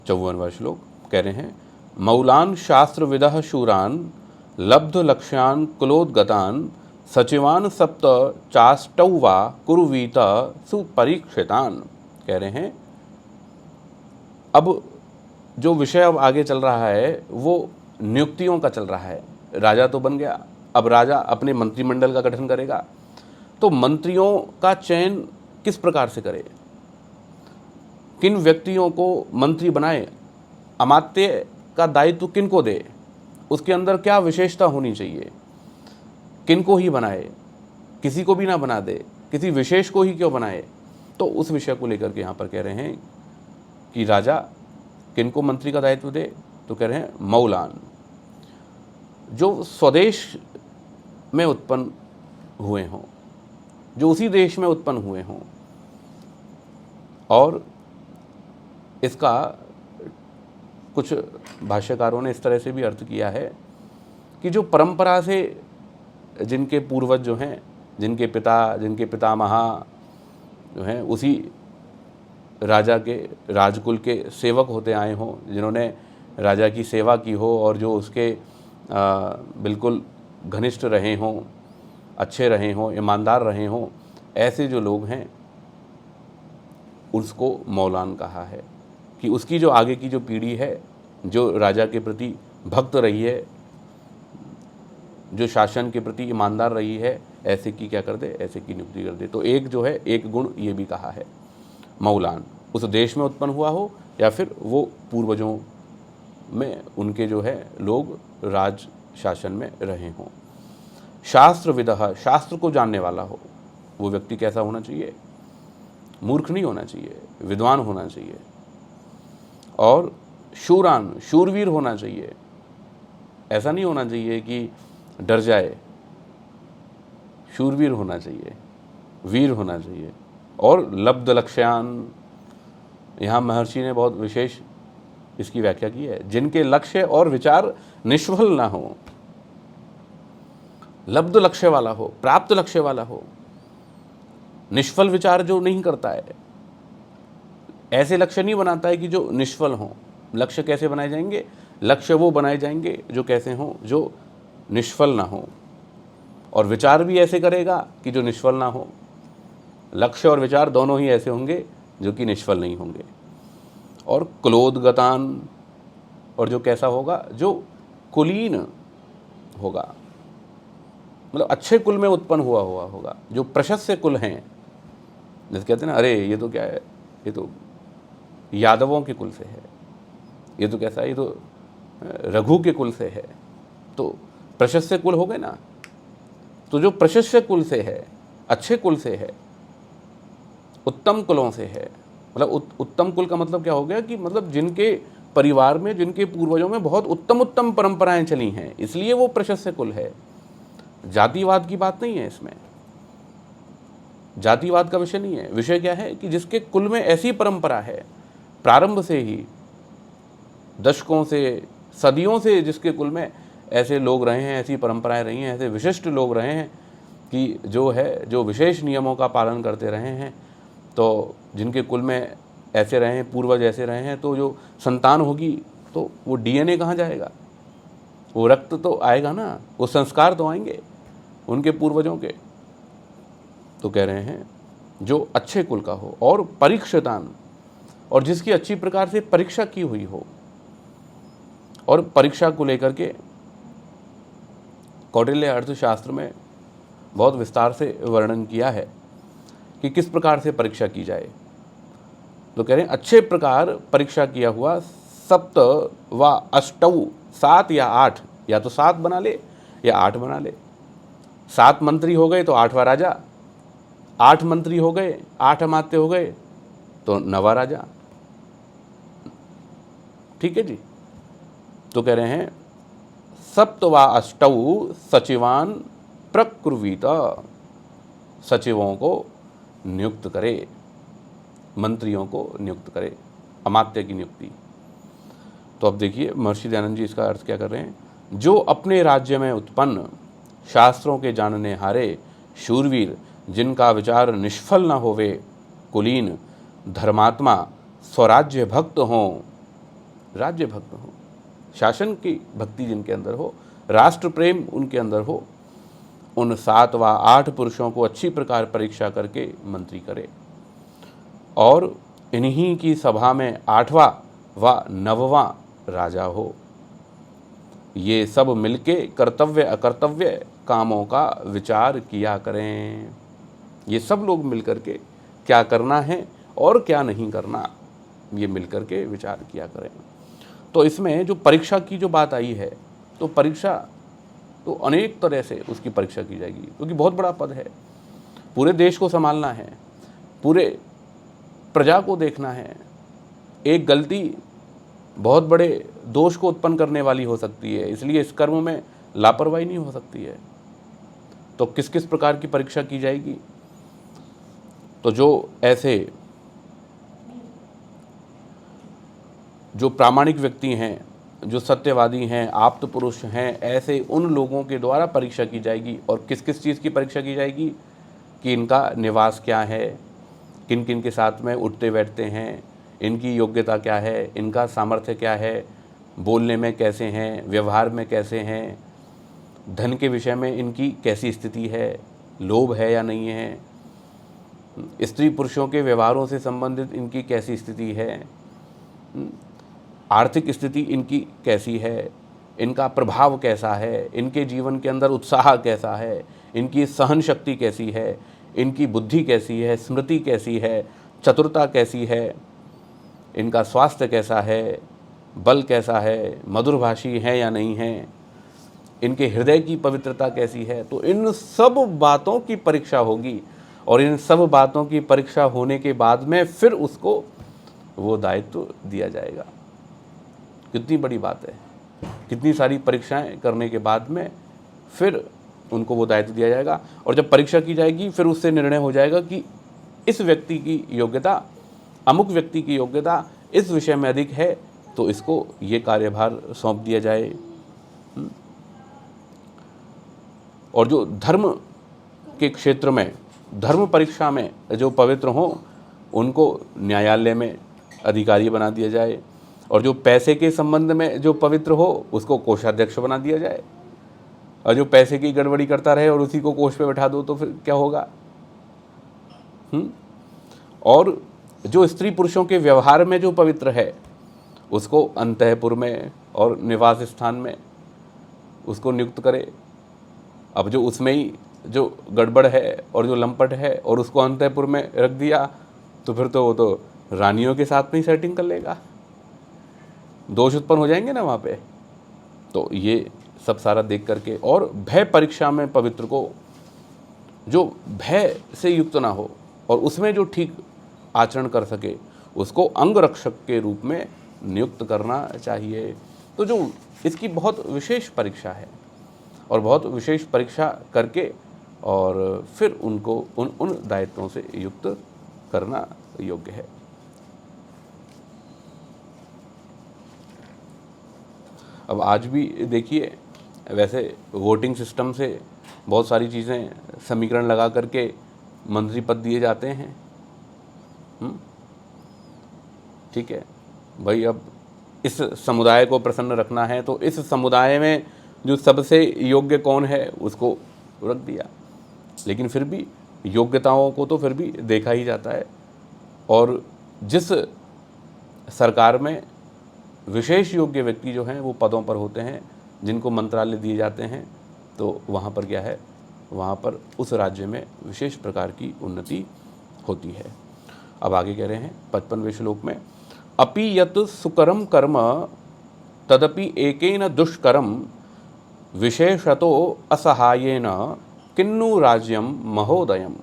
54वां श्लोक कह रहे हैं, मौलान शास्त्र विदः शूरान लब्ध लक्ष्यान कुलोद्गतान सचिवान सप्त चाष्टौ वा कुरुवीत सुपरीक्षितान। कह रहे हैं अब जो विषय अब आगे चल रहा है वो नियुक्तियों का चल रहा है। राजा तो बन गया, अब राजा अपने मंत्रिमंडल का गठन करेगा, तो मंत्रियों का चयन किस प्रकार से करे, किन व्यक्तियों को मंत्री बनाए, अमात्य का दायित्व किन को दे, उसके अंदर क्या विशेषता होनी चाहिए, किन को ही बनाए, किसी को भी ना बना दे, किसी विशेष को ही क्यों बनाए। तो उस विषय को लेकर के यहाँ पर कह रहे हैं कि राजा किन को मंत्री का दायित्व दे, तो कह रहे हैं मौलान, जो स्वदेश में उत्पन्न हुए हों, जो उसी देश में उत्पन्न हुए हों। और इसका कुछ भाष्यकारों ने इस तरह से भी अर्थ किया है कि जो परंपरा से जिनके पूर्वज जो हैं, जिनके पितामहा जो हैं उसी राजा के राजकुल के सेवक होते आए हों, जिन्होंने राजा की सेवा की हो और जो उसके बिल्कुल घनिष्ठ रहे हों, अच्छे रहे हों, ईमानदार रहे हों, ऐसे जो लोग हैं उसको मौलान कहा है कि उसकी जो आगे की जो पीढ़ी है, जो राजा के प्रति भक्त रही है, जो शासन के प्रति ईमानदार रही है, ऐसे की क्या कर दे, ऐसे की नियुक्ति कर दे। तो एक जो है, एक गुण ये भी कहा है मौलान, उस देश में उत्पन्न हुआ हो या फिर वो पूर्वजों में उनके जो है लोग राज शासन में रहे हों। शास्त्र विदः, शास्त्र को जानने वाला हो, वो व्यक्ति कैसा होना चाहिए, मूर्ख नहीं होना चाहिए, विद्वान होना चाहिए। और शूरान, शूरवीर होना चाहिए, ऐसा नहीं होना चाहिए कि डर जाए, शूरवीर होना चाहिए, वीर होना चाहिए। और लब्ध लक्ष्यान, यहाँ महर्षि ने बहुत विशेष इसकी व्याख्या की है, जिनके लक्ष्य और विचार निष्फल ना हो, लब्ध लक्ष्य वाला हो, प्राप्त लक्ष्य वाला हो, निष्फल विचार जो नहीं करता है, ऐसे लक्ष्य नहीं बनाता है कि जो निष्फल हों। लक्ष्य कैसे बनाए जाएंगे, लक्ष्य वो बनाए जाएंगे जो कैसे हों, जो निष्फल ना हो, और विचार भी ऐसे करेगा कि जो निष्फल ना हो। लक्ष्य और विचार दोनों ही ऐसे होंगे जो कि निष्फल नहीं होंगे। और कुलोद्गतान, और जो कैसा होगा, जो कुलीन होगा, मतलब अच्छे कुल में उत्पन्न हुआ होगा, जो प्रशस्त कुल हैं। जैसे कहते हैं ना, अरे ये तो क्या है, ये तो यादवों के कुल से है, ये तो कैसा है, ये तो रघु के कुल से है। तो प्रशस्त कुल हो गए ना, तो जो प्रशस्त कुल से है, अच्छे कुल से है, उत्तम कुलों से है, मतलब उत्तम कुल का मतलब क्या हो गया कि मतलब जिनके परिवार में, जिनके पूर्वजों में बहुत उत्तम उत्तम परंपराएं चली हैं, इसलिए वो प्रशस्त कुल है। जातिवाद की बात नहीं है इसमें, जातिवाद का विषय नहीं है। विषय क्या है कि जिसके कुल में ऐसी परंपरा है, प्रारंभ से ही, दशकों से, सदियों से जिसके कुल में ऐसे लोग रहे हैं, ऐसी परंपराएं रही हैं, ऐसे विशिष्ट लोग रहे हैं कि जो है, जो विशेष नियमों का पालन करते रहे हैं, तो जिनके कुल में ऐसे रहे हैं, पूर्वज ऐसे रहे हैं, तो जो संतान होगी तो वो डीएनए कहाँ जाएगा, वो रक्त तो आएगा ना, वो संस्कार तो आएंगे उनके पूर्वजों के। तो कह रहे हैं जो अच्छे कुल का हो, और परीक्षितान, और जिसकी अच्छी प्रकार से परीक्षा की हुई हो। और परीक्षा को लेकर के कौटिल्य अर्थशास्त्र में बहुत विस्तार से वर्णन किया है कि किस प्रकार से परीक्षा की जाए। तो कह रहे हैं अच्छे प्रकार परीक्षा किया हुआ सप्त व अष्टौ, 7 या 8, या तो 7 बना ले या 8 बना ले। 7 मंत्री हो गए तो 8वां राजा, 8 मंत्री हो गए, 8 अमात्य हो गए तो 9वां राजा। ठीक है जी। तो कह रहे हैं सप्त व अष्टौ सचिवान प्रकुर्वीत, सचिवों को नियुक्त करे, मंत्रियों को नियुक्त करे, अमात्य की नियुक्ति। तो अब देखिए महर्षि दयानंद जी इसका अर्थ क्या कर रहे हैं, जो अपने राज्य में उत्पन्न शास्त्रों के जानने हारे शूरवीर, जिनका विचार निष्फल न होवे, कुलीन, धर्मात्मा, स्वराज्य भक्त हों, राज्य भक्त हो, शासन की भक्ति जिनके अंदर हो, राष्ट्र प्रेम उनके अंदर हो, उन 7 व 8 पुरुषों को अच्छी प्रकार परीक्षा करके मंत्री करे और इन्हीं की सभा में 8वां व 9वां राजा हो। ये सब मिलके कर्तव्य अकर्तव्य कामों का विचार किया करें। ये सब लोग मिलकर के क्या करना है और क्या नहीं करना, ये मिलकर के विचार किया करें। तो इसमें जो परीक्षा की जो बात आई है, तो परीक्षा तो अनेक तरह से उसकी परीक्षा की जाएगी, क्योंकि बहुत बड़ा पद है, पूरे देश को संभालना है, पूरे प्रजा को देखना है। एक गलती बहुत बड़े दोष को उत्पन्न करने वाली हो सकती है, इसलिए इस कर्म में लापरवाही नहीं हो सकती है। तो किस किस प्रकार की परीक्षा की जाएगी? तो जो ऐसे जो प्रामाणिक व्यक्ति हैं, जो सत्यवादी हैं, आप्त पुरुष हैं, ऐसे उन लोगों के द्वारा परीक्षा की जाएगी। और किस किस चीज़ की परीक्षा की जाएगी कि इनका निवास क्या है, किन किन के साथ में उठते बैठते हैं, इनकी योग्यता क्या है, इनका सामर्थ्य क्या है, बोलने में कैसे हैं, व्यवहार में कैसे हैं, धन के विषय में इनकी कैसी स्थिति है, लोभ है या नहीं है, स्त्री पुरुषों के व्यवहारों से संबंधित इनकी कैसी स्थिति है, आर्थिक स्थिति इनकी कैसी है, इनका प्रभाव कैसा है, इनके जीवन के अंदर उत्साह कैसा है, इनकी सहन शक्ति कैसी है, इनकी बुद्धि कैसी है, स्मृति कैसी है, चतुरता कैसी है, इनका स्वास्थ्य कैसा है, बल कैसा है, मधुरभाषी है या नहीं है, इनके हृदय की पवित्रता कैसी है। तो इन सब बातों की परीक्षा होगी और इन सब बातों की परीक्षा होने के बाद में फिर उसको वो दायित्व दिया जाएगा। कितनी बड़ी बात है, कितनी सारी परीक्षाएं करने के बाद में फिर उनको वो दायित्व दिया जाएगा। और जब परीक्षा की जाएगी फिर उससे निर्णय हो जाएगा कि इस व्यक्ति की योग्यता, अमुक व्यक्ति की योग्यता इस विषय में अधिक है, तो इसको ये कार्यभार सौंप दिया जाए। और जो धर्म के क्षेत्र में, धर्म परीक्षा में जो पवित्र हों, उनको न्यायालय में अधिकारी बना दिया जाए। और जो पैसे के संबंध में जो पवित्र हो, उसको कोषाध्यक्ष बना दिया जाए। और जो पैसे की गड़बड़ी करता रहे और उसी को कोष पे बैठा दो, तो फिर क्या होगा? और जो स्त्री पुरुषों के व्यवहार में जो पवित्र है, उसको अंतःपुर में और निवास स्थान में उसको नियुक्त करे। अब जो उसमें ही जो गड़बड़ है और जो लंपट है और उसको अंतःपुर में रख दिया, तो फिर तो वो तो रानियों के साथ में ही सेटिंग कर लेगा, दोष उत्पन्न हो जाएंगे ना वहाँ पे। तो ये सब सारा देख करके, और भय परीक्षा में पवित्र को जो भय से युक्त ना हो और उसमें जो ठीक आचरण कर सके, उसको अंगरक्षक के रूप में नियुक्त करना चाहिए। तो जो इसकी बहुत विशेष परीक्षा है और बहुत विशेष परीक्षा करके और फिर उनको उन दायित्वों से युक्त करना योग्य है। अब आज भी देखिए, वैसे वोटिंग सिस्टम से बहुत सारी चीज़ें समीकरण लगा करके मंत्री पद दिए जाते हैं। ठीक है भाई, अब इस समुदाय को प्रसन्न रखना है तो इस समुदाय में जो सबसे योग्य कौन है उसको रख दिया, लेकिन फिर भी योग्यताओं को तो फिर भी देखा ही जाता है। और जिस सरकार में विशेष योग्य व्यक्ति जो हैं वो पदों पर होते हैं, जिनको मंत्रालय दिए जाते हैं, तो वहाँ पर क्या है, वहाँ पर उस राज्य में विशेष प्रकार की उन्नति होती है। अब आगे कह रहे हैं 55वें श्लोक में, अपि यत् सुकरम कर्म तदपि एकेन दुष्करम विशेषतो असहायेन किन्नु राज्यम महोदयम।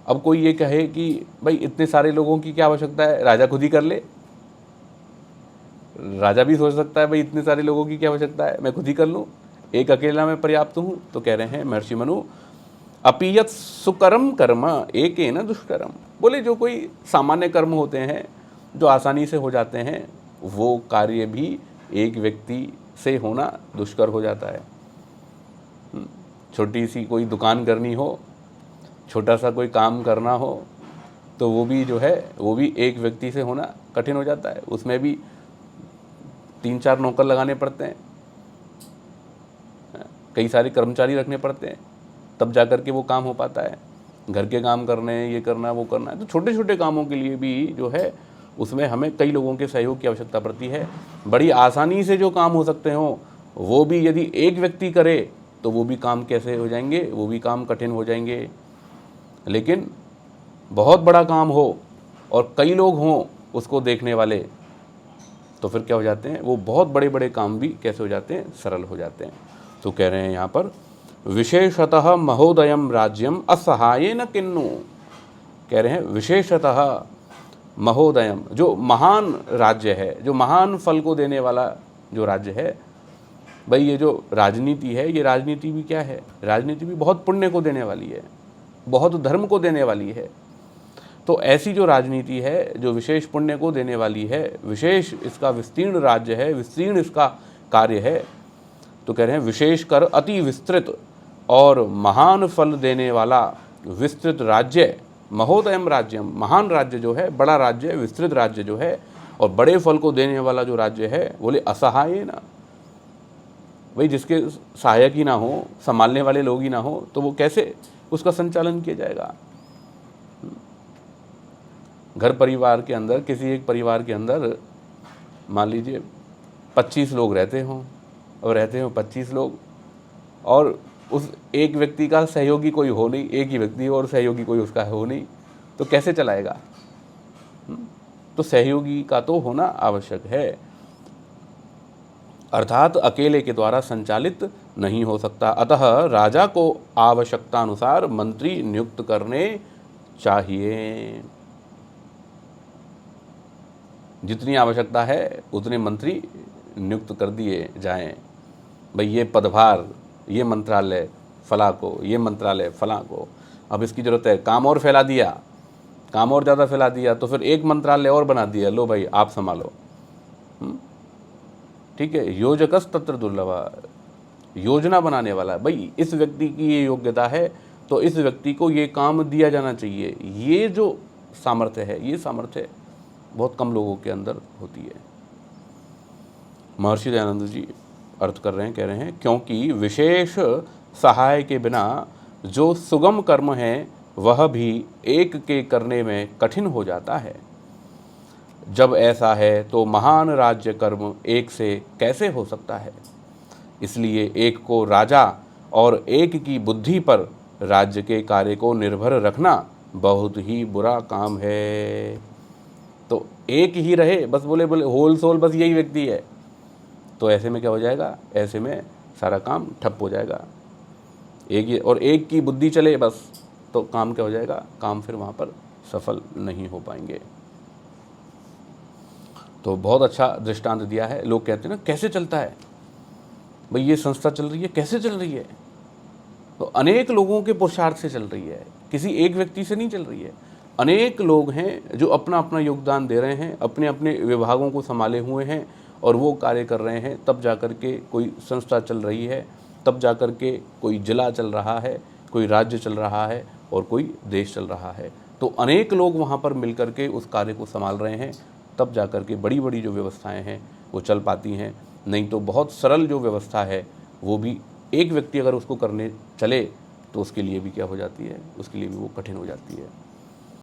अब कोई ये कहे कि भाई इतने सारे लोगों की क्या आवश्यकता है, राजा खुद ही कर ले। राजा भी सोच सकता है भाई इतने सारे लोगों की क्या आवश्यकता है, मैं खुद ही कर लूँ, एक अकेला मैं पर्याप्त हूँ। तो कह रहे हैं महर्षि मनु, अपि यत् सुकरम कर्म एकेन दुष्करम। बोले जो कोई सामान्य कर्म होते हैं जो आसानी से हो जाते हैं, वो कार्य भी एक व्यक्ति से होना दुष्कर हो जाता है। छोटी सी कोई दुकान करनी हो, छोटा सा कोई काम करना हो, तो वो भी जो है वो भी एक व्यक्ति से होना कठिन हो जाता है। उसमें भी 3-4 नौकर लगाने पड़ते हैं, कई सारे कर्मचारी रखने पड़ते हैं, तब जाकर के वो काम हो पाता है। घर के काम करने, ये करना वो करना है, तो छोटे छोटे कामों के लिए भी जो है उसमें हमें कई लोगों के सहयोग की आवश्यकता पड़ती है। बड़ी आसानी से जो काम हो सकते हो वो भी यदि एक व्यक्ति करे तो वो भी काम कैसे हो जाएंगे, वो भी काम कठिन हो जाएंगे। लेकिन बहुत बड़ा काम हो और कई लोग हों उसको देखने वाले, तो फिर क्या हो जाते हैं, वो बहुत बड़े बड़े काम भी कैसे हो जाते हैं, सरल हो जाते हैं। तो कह रहे हैं यहाँ पर विशेषतः महोदयम राज्यम असहायेन किन्नु, कह रहे हैं विशेषतः महोदयम, जो महान राज्य है, जो महान फल को देने वाला जो राज्य है। भाई ये जो राजनीति है, ये राजनीति भी क्या है, राजनीति भी बहुत पुण्य को देने वाली है, बहुत धर्म को देने वाली है। तो ऐसी जो राजनीति है जो विशेष पुण्य को देने वाली है, विशेष इसका विस्तीर्ण राज्य है, विस्तीर्ण इसका कार्य है, तो कह रहे हैं विशेष कर अति विस्तृत और महान फल देने वाला विस्तृत राज्य, महोदयम राज्यम, महान राज्य जो है, बड़ा राज्य, विस्तृत राज्य जो है, और बड़े फल को देने वाला जो राज्य है, बोले असहाय ना, भाई जिसके सहायक ही ना हो, संभालने वाले लोग ही ना हो, तो वो कैसे उसका संचालन किया जाएगा। घर परिवार के अंदर, किसी एक परिवार के अंदर मान लीजिए 25 लोग रहते हों, और रहते हो 25 लोग, और उस एक व्यक्ति का सहयोगी कोई हो नहीं, एक ही व्यक्ति और सहयोगी कोई उसका हो नहीं, तो कैसे चलाएगा। तो सहयोगी का तो होना आवश्यक है, अर्थात अकेले के द्वारा संचालित नहीं हो सकता। अतः राजा को आवश्यकता अनुसार मंत्री नियुक्त करने चाहिए, जितनी आवश्यकता है उतने मंत्री नियुक्त कर दिए जाएं। भाई ये पदभार, ये मंत्रालय फला को, ये मंत्रालय फला को, अब इसकी ज़रूरत है, काम और फैला दिया, काम और ज़्यादा फैला दिया, तो फिर एक मंत्रालय और बना दिया, लो भाई आप संभालो। ठीक है, योजकस तत्र दुर्लभा, योजना बनाने वाला, भाई इस व्यक्ति की ये योग्यता है तो इस व्यक्ति को ये काम दिया जाना चाहिए, ये जो सामर्थ्य है, ये सामर्थ्य बहुत कम लोगों के अंदर होती है। महर्षि दयानंद जी अर्थ कर रहे हैं, कह रहे हैं क्योंकि विशेष सहाय के बिना जो सुगम कर्म है वह भी एक के करने में कठिन हो जाता है। जब ऐसा है तो महान राज्य कर्म एक से कैसे हो सकता है। इसलिए एक को राजा और एक की बुद्धि पर राज्य के कार्य को निर्भर रखना बहुत ही बुरा काम है। तो एक ही रहे, बस बोले होल सोल बस यही व्यक्ति है, तो ऐसे में क्या हो जाएगा, ऐसे में सारा काम ठप हो जाएगा। एक की बुद्धि चले बस, तो काम क्या हो जाएगा, काम फिर वहाँ पर सफल नहीं हो पाएंगे। तो बहुत अच्छा दृष्टांत दिया है। लोग कहते हैं ना कैसे चलता है भाई, ये संस्था चल रही है, कैसे चल रही है, तो अनेक लोगों के पुरुषार्थ से चल रही है, किसी एक व्यक्ति से नहीं चल रही है। अनेक लोग हैं जो अपना अपना योगदान दे रहे हैं, अपने अपने विभागों को संभाले हुए हैं और वो कार्य कर रहे हैं, तब जाकर के कोई संस्था चल रही है, तब जाकर के कोई जिला चल रहा है, कोई राज्य चल रहा है और कोई देश चल रहा है। तो अनेक लोग वहाँ पर मिलकर के उस कार्य को संभाल रहे हैं, तब जाकर के बड़ी बड़ी जो व्यवस्थाएं हैं वो चल पाती हैं। नहीं तो बहुत सरल जो व्यवस्था है वो भी एक व्यक्ति अगर उसको करने चले तो उसके लिए भी क्या हो जाती है, उसके लिए भी वो कठिन हो जाती है।